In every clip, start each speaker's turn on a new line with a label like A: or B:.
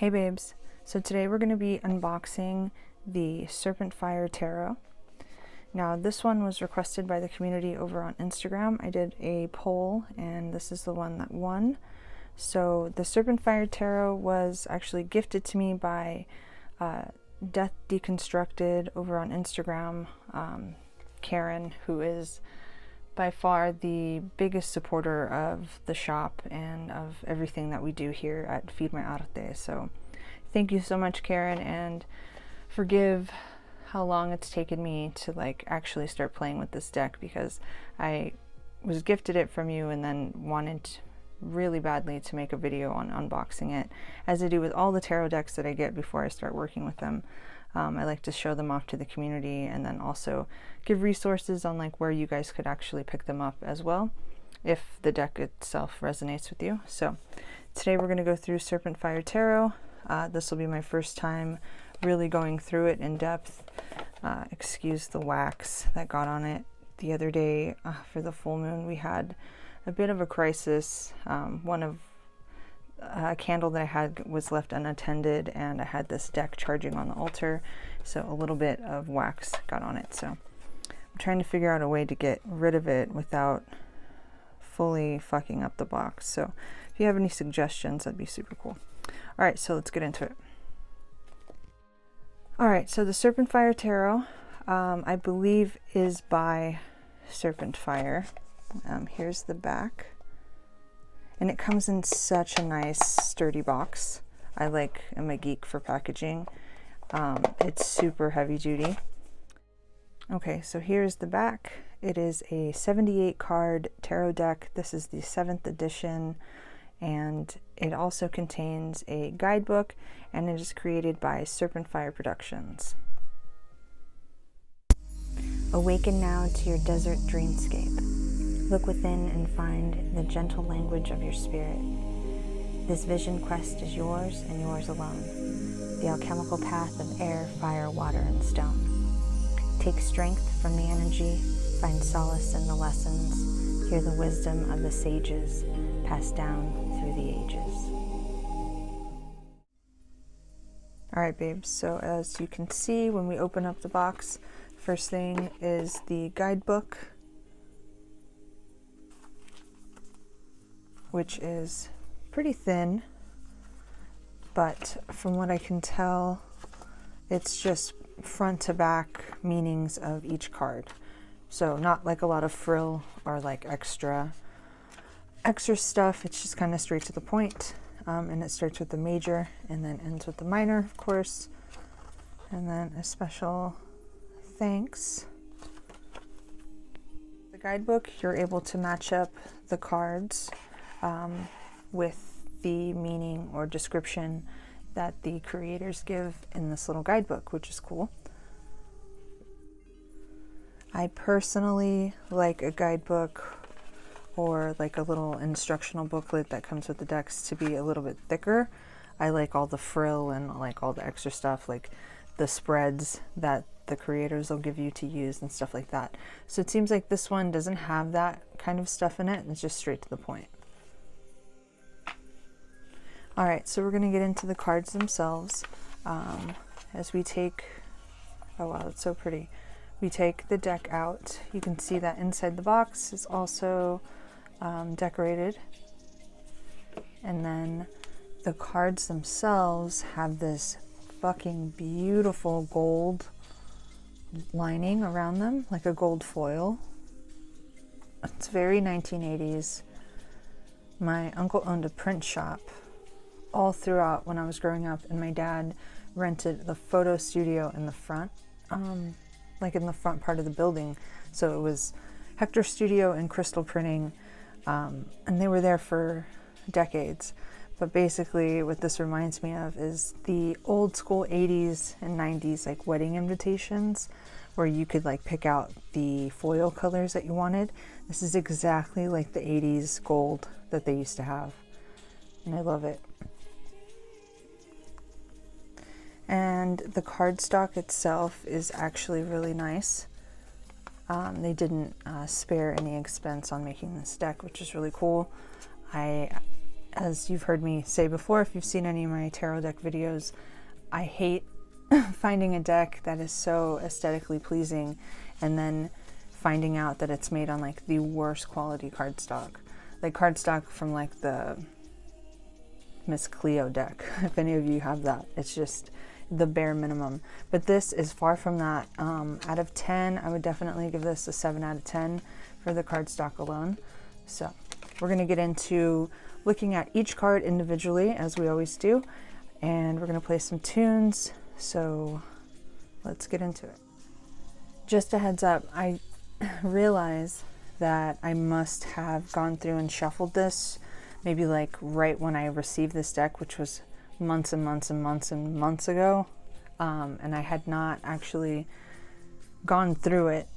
A: Hey babes, so today we're going to be unboxing the Serpent Fire Tarot. Now this one was requested by the community over on Instagram. I did a poll and this is the one that won. So the Serpent Fire Tarot was actually gifted to me by Death Deconstructed over on Instagram. Karen, who is by far the biggest supporter of the shop and of everything that we do here at FirmeArte. So thank you so much, Karen, and forgive how long it's taken me to actually start playing with this deck, because I was gifted it from you and then wanted really badly to make a video on unboxing it, as I do with all the tarot decks that I get before I start working with them. I like to show them off to the community and then also give resources on where you guys could actually pick them up as well, if the deck itself resonates with you. So today we're going to go through Serpent Fire Tarot. This will be my first time really going through it in depth. Excuse the wax that got on it the other day. For the full moon we had a bit of a crisis. A candle that I had was left unattended and I had this deck charging on the altar, so a little bit of wax got on it. So I'm trying to figure out a way to get rid of it without fully fucking up the box. So if you have any suggestions, that'd be super cool. Alright, so let's get into it. Alright, so the Serpent Fire Tarot, I believe is by Serpent Fire. Here's the back. And it comes in such a nice sturdy box. I'm a geek for packaging. It's super heavy duty. Okay, so here's the back. It is a 78 card tarot deck. This is the 7th edition, and it also contains a guidebook, and it is created by Serpent Fire Productions.
B: Awaken now to your desert dreamscape. Look within and find the gentle language of your spirit. This vision quest is yours and yours alone. The alchemical path of air, fire, water, and stone. Take strength from the energy, find solace in the lessons, hear the wisdom of the sages passed down through the ages.
A: Alright babes, so as you can see when we open up the box, first thing is the guidebook, which is pretty thin, but from what I can tell, it's just front to back meanings of each card. So not a lot of frill or extra stuff. It's just kind of straight to the point. And it starts with the major and then ends with the minor, of course. And then a special thanks. The guidebook, you're able to match up the cards with the meaning or description that the creators give in this little guidebook, which is cool. I personally like a guidebook or a little instructional booklet that comes with the decks to be a little bit thicker. I like all the frill and all the extra stuff, the spreads that the creators will give you to use and stuff like that. So it seems like this one doesn't have that kind of stuff in it. It's just straight to the point. Alright, so we're going to get into the cards themselves. As we take, oh wow, that's so pretty. We take the deck out. You can see that inside the box is also decorated. And then the cards themselves have this fucking beautiful gold lining around them, like a gold foil. It's very 1980s. My uncle owned a print shop all throughout when I was growing up, and my dad rented the photo studio in the front, in the front part of the building. So it was Hector Studio and Crystal Printing, and they were there for decades. But basically what this reminds me of is the old school 80s and 90s wedding invitations, where you could pick out the foil colors that you wanted. This is exactly like the 80s gold that they used to have, and I love it. And the cardstock itself is actually really nice. They didn't spare any expense on making this deck, which is really cool. I As you've heard me say before, if you've seen any of my tarot deck videos, I hate finding a deck that is so aesthetically pleasing and then finding out that it's made on like the worst quality cardstock. Like cardstock from like the Miss Cleo deck, if any of you have that. It's just the bare minimum. But this is far from that. Out of 10, I would definitely give this a 7 out of 10 for the cardstock alone. So we're going to get into looking at each card individually, as we always do, and we're going to play some tunes. So let's get into it. Just a heads up, I realize that I must have gone through and shuffled this maybe like right when I received this deck, which was months and months and months and months ago, and I had not actually gone through it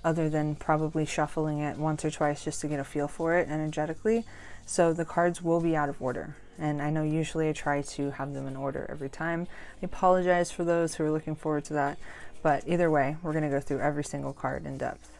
A: other than probably shuffling it once or twice just to get a feel for it energetically. So the cards will be out of order, and I know usually I try to have them in order every time. I apologize for those who are looking forward to that, but either way, we're going to go through every single card in depth.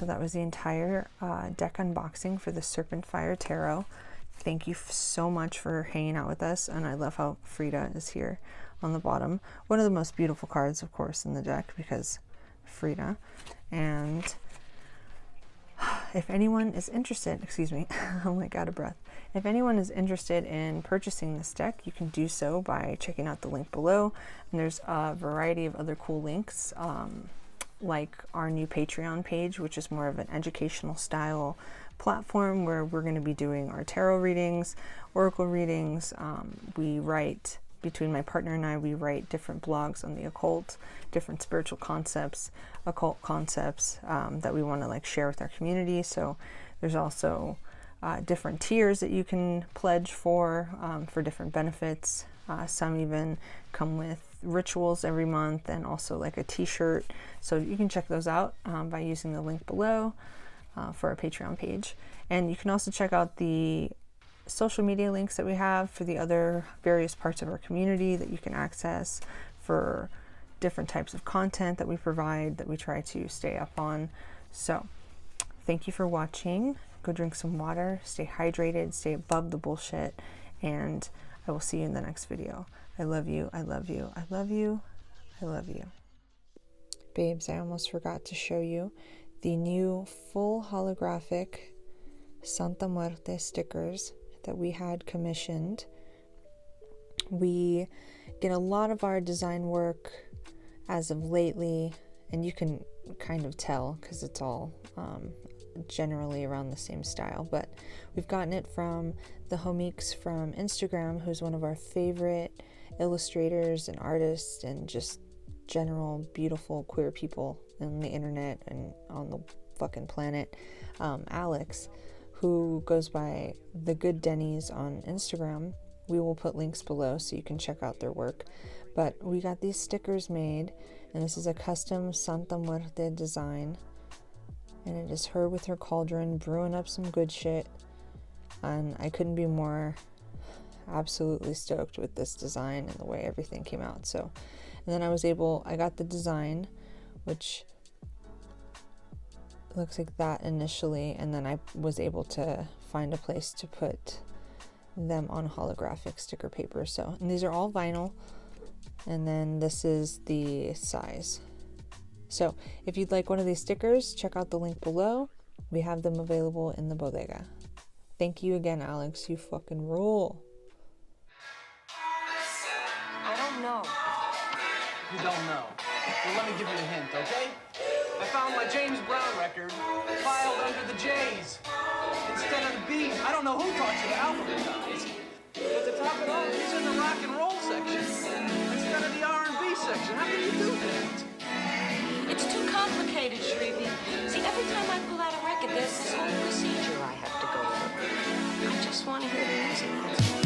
A: So that was the entire deck unboxing for the Serpent Fire Tarot. Thank you so much for hanging out with us, and I love how Frida is here on the bottom. One of the most beautiful cards, of course, in the deck because Frida. And if anyone is interested, excuse me, I'm like out of breath. If anyone is interested in purchasing this deck, you can do so by checking out the link below. And there's a variety of other cool links, like our new Patreon page, which is more of an educational style platform where we're going to be doing our tarot readings, oracle readings. We write, between my partner and I, we write different blogs on the occult, different spiritual concepts, occult concepts that we want to like share with our community. So there's also different tiers that you can pledge for different benefits. Some even come with rituals every month and also like a t-shirt. So you can check those out by using the link below for our Patreon page. And you can also check out the social media links that we have for the other various parts of our community that you can access for different types of content that we provide, that we try to stay up on. So thank you for watching. Go drink some water, stay hydrated, stay above the bullshit, and I will see you in the next video. I love you, I love you, I love you, I love you. Babes, I almost forgot to show you the new full holographic Santa Muerte stickers that we had commissioned. We get a lot of our design work as of lately, and you can kind of tell because it's all generally around the same style, but we've gotten it from the homiques from Instagram, who's one of our favorite illustrators and artists and just general beautiful queer people on the internet and on the fucking planet. Alex, who goes by The Good Denny's on Instagram. We will put links below so you can check out their work. But we got these stickers made, and this is a custom Santa Muerte design. And it is her with her cauldron brewing up some good shit. And I couldn't be more absolutely stoked with this design and the way everything came out. So, and then I got the design, which looks like that initially, and then I was able to find a place to put them on holographic sticker paper. So, and these are all vinyl, and then this is the size. So if you'd like one of these stickers, check out the link below. We have them available in the bodega. Thank you again, Alex. You fucking rule.
C: I don't know. You don't know? Well, let me give you a hint, okay? I found my James Brown record filed under the J's instead of the B's. I don't know who taught you to alphabetize. But to top it off, it's in the rock and roll section instead of the R&B section. How can you do that?
D: It's too complicated, Shrivi. See, every time I pull out a record, there's this whole procedure I have to go through. I just want to hear the music.